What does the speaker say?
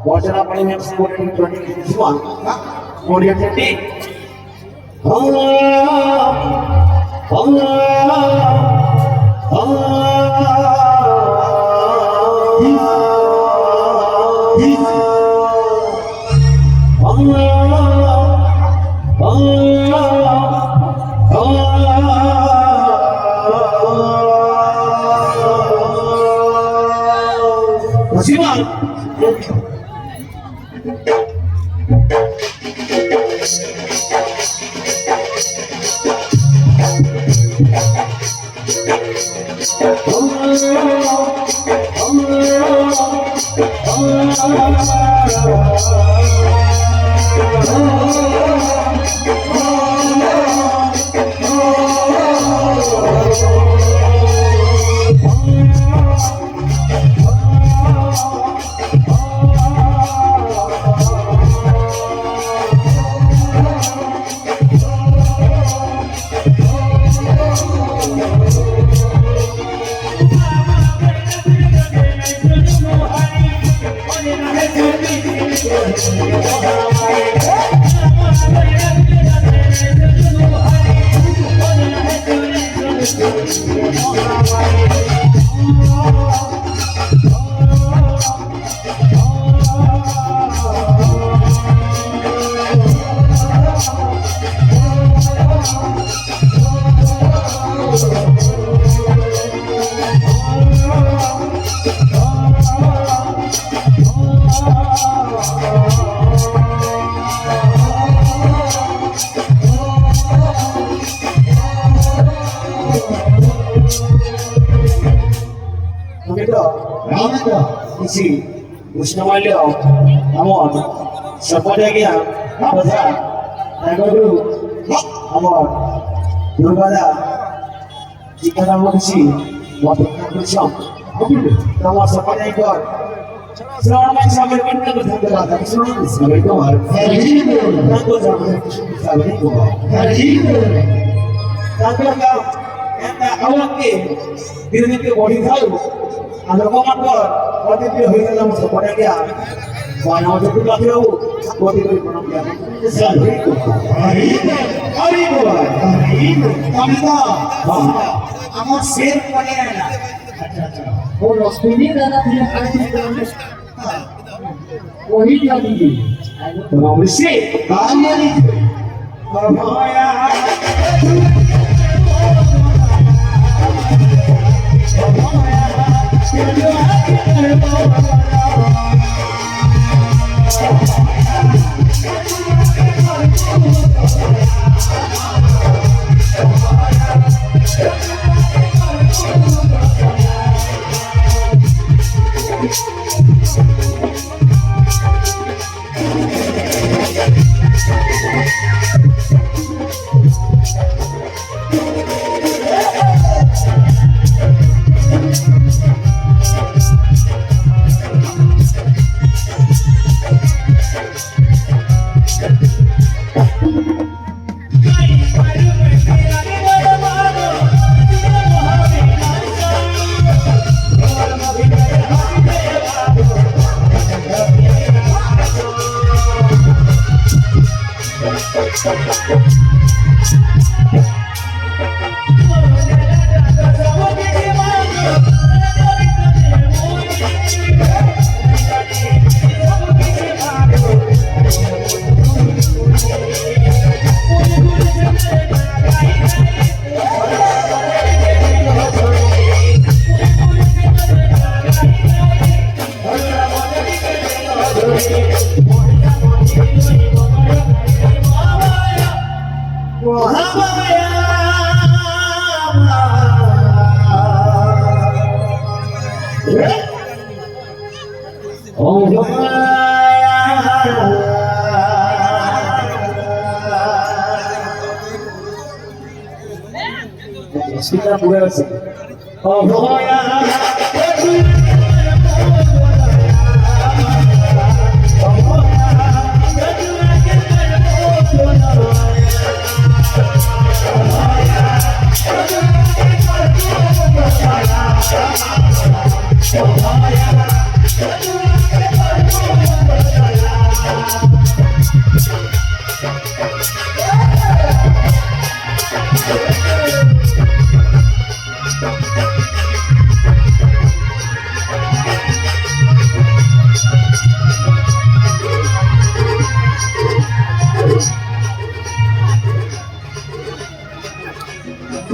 Wajah paling yang semua ini semua, kemudian jadi Allah, Allah, Allah, isi Usnamalio, Amor, Sapadia, Baza, Nagaru, Amor, Nurvada, jika kamu isi, waktu kamu siap, kamu Sapadia ikut. Selama sampai pintu berjalan, tapi selama sampai keluar, aku sampai keluar. Tapi awak ke, diri ke body tahu. Ada komandan, waktu itu hari dalam sekolah dia, banyak orang juga tahu, waktu itu pernah dia. Hari itu, kami tahu, amat ser pada. Oh, Rosmini dan dia ada. Oh, ini lagi. Kalau mesti, kami ni. Kita buat. Oh,